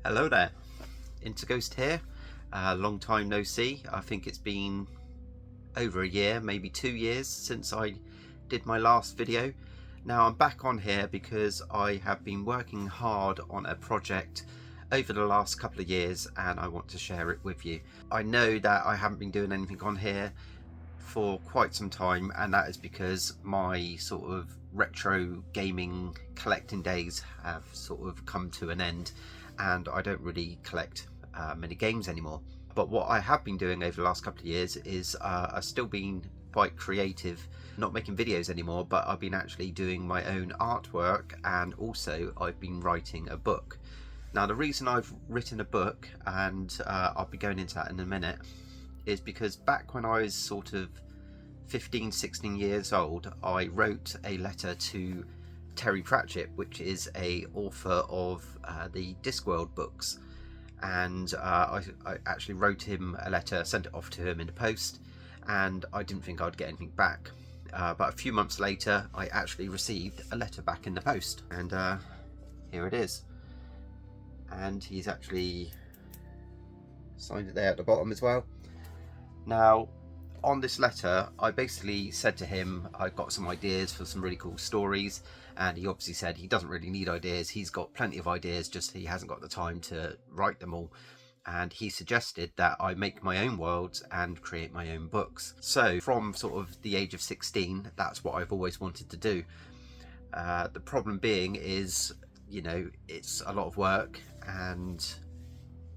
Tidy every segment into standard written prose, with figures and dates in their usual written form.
Hello there, interghost here. Long time no see. I think it's been over a year, maybe 2 years since I did my last video. Now I'm back on here because I have been working hard on a project over the last couple of years and I want to share it with you. I know that I haven't been doing anything on here for quite some time, and that is because my sort of retro gaming collecting days have sort of come to an end and I don't really collect many games anymore. But what I have been doing over the last couple of years is I've still been quite creative, not making videos anymore, but I've been actually doing my own artwork, and also I've been writing a book. Now the reason I've written a book, and I'll be going into that in a minute, is because back when I was sort of 15-16 years old, I wrote a letter to Terry Pratchett, which is a author of the Discworld books, and I actually wrote him a letter, sent it off to him in the post, and I didn't think I'd get anything back, but a few months later I actually received a letter back in the post, and here it is, and he's actually signed it there at the bottom as well. Now on this letter I basically said to him I've got some ideas for some really cool stories, and he obviously said he doesn't really need ideas, he's got plenty of ideas, just he hasn't got the time to write them all, and he suggested that I make my own worlds and create my own books. So from sort of the age of 16, that's what I've always wanted to do. The problem being is, you know, it's a lot of work, and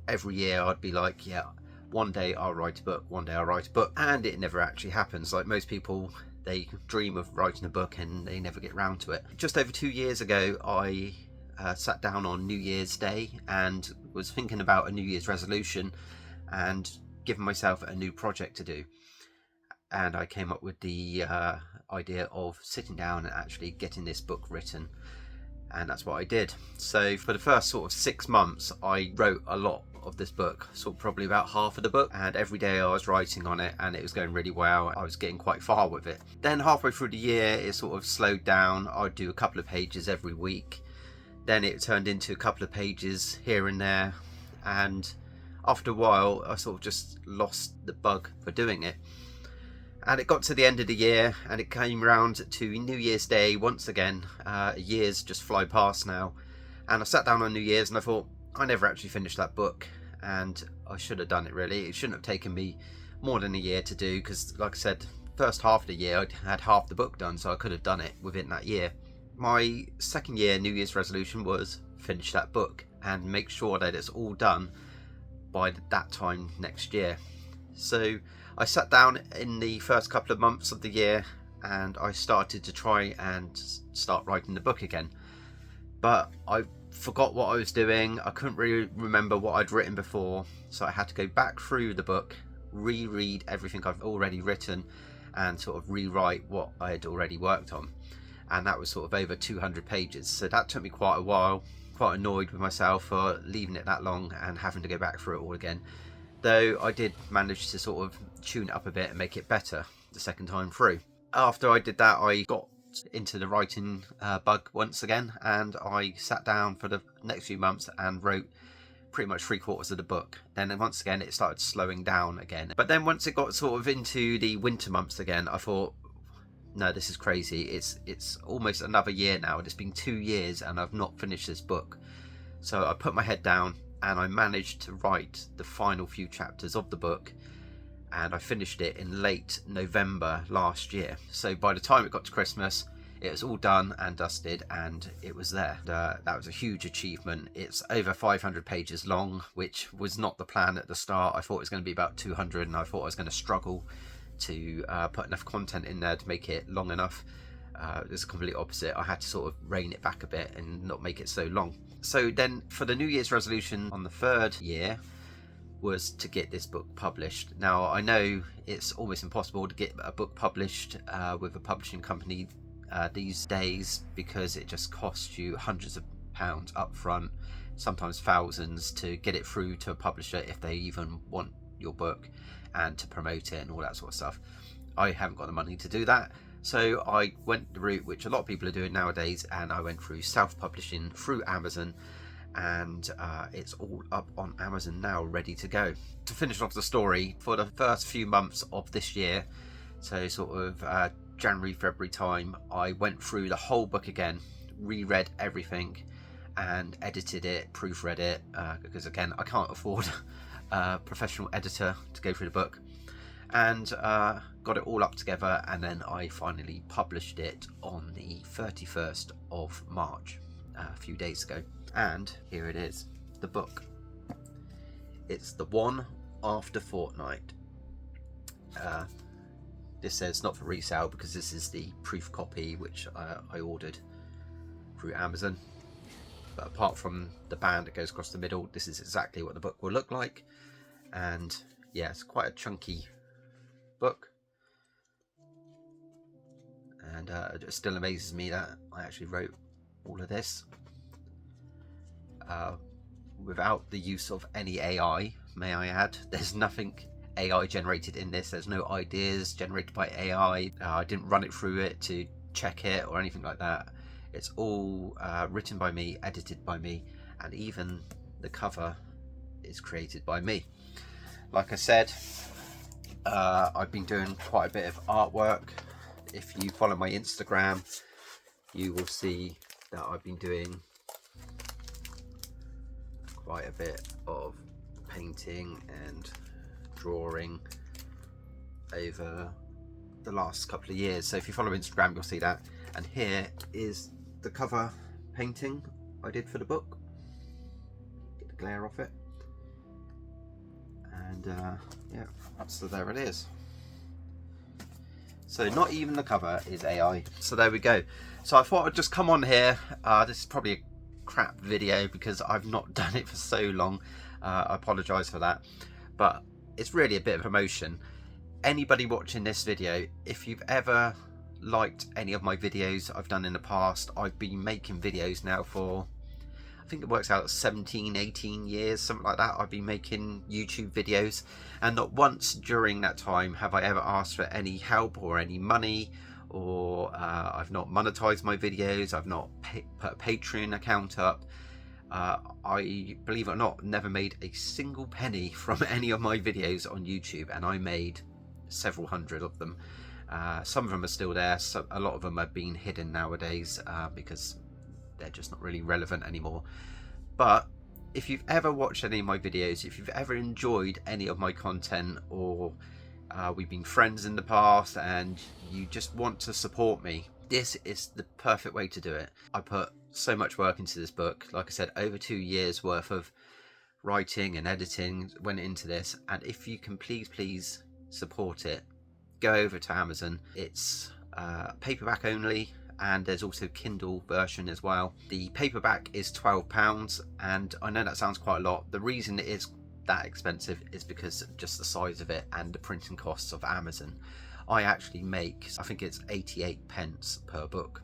every year I'd be like, yeah, one day I'll write a book, one day I'll write a book, and it never actually happens. Like most people, they dream of writing a book and they never get round to it. Just over 2 years ago, I sat down on New Year's Day and was thinking about a New Year's resolution and giving myself a new project to do. And I came up with the idea of sitting down and actually getting this book written. And that's what I did. So for the first sort of 6 months, I wrote a lot of this book, sort of probably about half of the book, and every day I was writing on it and it was going really well. I was getting quite far with it. Then halfway through the year it sort of slowed down. I'd do a couple of pages every week, then it turned into a couple of pages here and there, and after a while I sort of just lost the bug for doing it. And it got to the end of the year and it came round to New Year's Day once again. Years just fly past now, and I sat down on New Year's and I thought, I never actually finished that book, and I should have done it really. It shouldn't have taken me more than a year to do, because like I said, first half of the year I had half the book done, so I could have done it within that year. My second year New Year's resolution was finish that book and make sure that it's all done by that time next year. So I sat down in the first couple of months of the year and I started to try and start writing the book again, but I forgot what I was doing. I couldn't really remember what I'd written before, so I had to go back through the book, reread everything I've already written, and sort of rewrite what I had already worked on, and that was sort of over 200 pages, so that took me quite a while. Quite annoyed with myself for leaving it that long and having to go back through it all again, though I did manage to sort of tune it up a bit and make it better the second time through. After I did that, I got into the writing bug once again, and I sat down for the next few months and wrote pretty much 3/4 of the book. Then once again it started slowing down again, but then once it got sort of into the winter months again, I thought, no, this is crazy. It's almost another year now, and it's been 2 years and I've not finished this book. So I put my head down and I managed to write the final few chapters of the book, and I finished it in late November last year. So by the time it got to Christmas, it was all done and dusted and it was there. That was a huge achievement. It's over 500 pages long, which was not the plan at the start. I thought it was going to be about 200, and I thought I was going to struggle to put enough content in there to make it long enough. It's the complete opposite. I had to sort of rein it back a bit and not make it so long. So then for the New Year's resolution on the third year was to get this book published. Now I know it's almost impossible to get a book published with a publishing company these days, because it just costs you hundreds of pounds up front, sometimes thousands, to get it through to a publisher if they even want your book, and to promote it and all that sort of stuff. I haven't got the money to do that, so I went the route which a lot of people are doing nowadays, and I went through self-publishing through Amazon, and it's all up on Amazon now, ready to go. To finish off the story, for the first few months of this year, so sort of January, February time, I went through the whole book again, reread everything and edited it, proofread it, because again, I can't afford a professional editor to go through the book, and got it all up together, and then I finally published it on the 31st of March, a few days ago. And here it is, the book. It's the One After Fortnight. This says not for resale because this is the proof copy which I ordered through Amazon. But apart from the band that goes across the middle, this is exactly what the book will look like. And yeah, it's quite a chunky book. And it still amazes me that I actually wrote all of this without the use of any AI, may I add. There's nothing AI generated in this. There's no ideas generated by AI. I didn't run it through it to check it or anything like that. It's all written by me, edited by me, and even the cover is created by me. Like I said, I've been doing quite a bit of artwork. If you follow my Instagram, you will see that I've been doing quite a bit of painting and drawing over the last couple of years. So if you follow Instagram, you'll see that. And here is the cover painting I did for the book. Get the glare off it. And yeah, so there it is. So not even the cover is AI. So there we go. So I thought I'd just come on here. This is probably a crap video because I've not done it for so long. I apologise for that. But it's really a bit of promotion. Anybody watching this video, if you've ever liked any of my videos I've done in the past, I've been making videos now for, I think it works out 17, 18 years, something like that. I've been making YouTube videos, and not once during that time have I ever asked for any help or any money, or I've not monetized my videos. I've not put a Patreon account up. I, believe it or not, never made a single penny from any of my videos on YouTube, and I made several hundred of them. Some of them are still there. So a lot of them have been hidden nowadays because they're just not really relevant anymore. But if you've ever watched any of my videos, if you've ever enjoyed any of my content, or we've been friends in the past and you just want to support me, this is the perfect way to do it. I put so much work into this book. Like I said, over 2 years worth of writing and editing went into this, and if you can please support it, go over to Amazon. It's paperback only, and there's also Kindle version as well. The paperback is £12, and I know that sounds quite a lot. The reason it is that expensive is because just the size of it and the printing costs of Amazon. I actually make, I think it's 88 pence per book.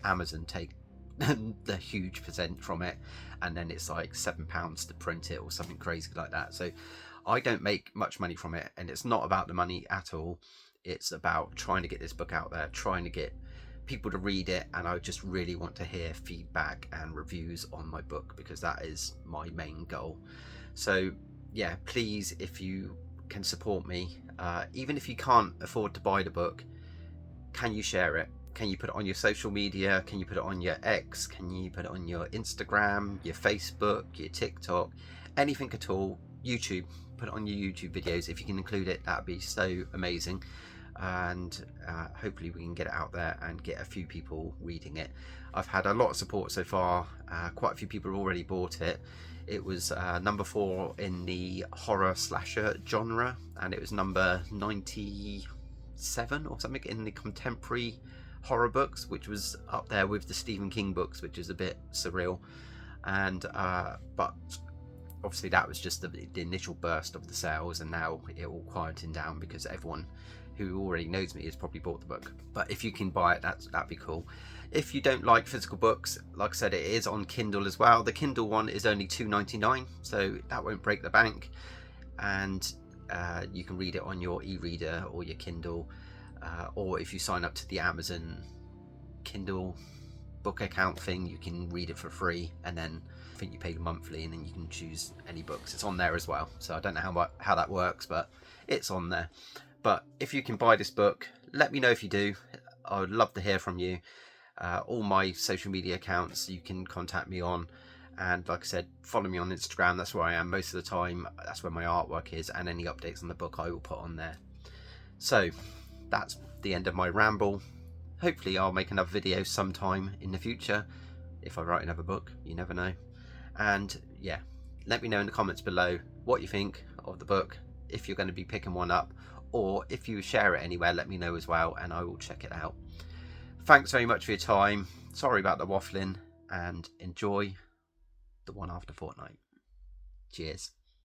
Amazon take the huge percent from it, and then it's like £7 to print it or something crazy like that. So I don't make much money from it, and it's not about the money at all. It's about trying to get this book out there, trying to get people to read it, and I just really want to hear feedback and reviews on my book because that is my main goal. So yeah, please, if you can support me, even if you can't afford to buy the book, can you share it? Can you put it on your social media? Can you put it on your X? Can you put it on your Instagram, your Facebook, your TikTok, anything at all? YouTube, put it on your YouTube videos. If you can include it, that'd be so amazing. And hopefully we can get it out there and get a few people reading it. I've had a lot of support so far. Quite a few people have already bought it. It was number 4 in the horror slasher genre, and it was number 97 or something in the contemporary horror books, which was up there with the Stephen King books, which is a bit surreal. And but obviously that was just the initial burst of the sales, and now it all quieting down because everyone who already knows me has probably bought the book. But if you can buy it, that'd be cool. If you don't like physical books, like I said, it is on Kindle as well. The Kindle one is only £2.99, so that won't break the bank, and you can read it on your e-reader or your Kindle, or if you sign up to the Amazon Kindle book account thing, you can read it for free, and then I think you pay monthly and then you can choose any books. It's on there as well. So I don't know how that works, but it's on there. But if you can buy this book, let me know if you do. I would love to hear from you. All my social media accounts you can contact me on. And like I said, follow me on Instagram. That's where I am most of the time. That's where my artwork is. And any updates on the book I will put on there. So that's the end of my ramble. Hopefully I'll make another video sometime in the future. If I write another book, you never know. And yeah, let me know in the comments below what you think of the book, if you're going to be picking one up, or if you share it anywhere, let me know as well and I will check it out. Thanks very much for your time. Sorry about the waffling, and enjoy the One After Fortnight. Cheers.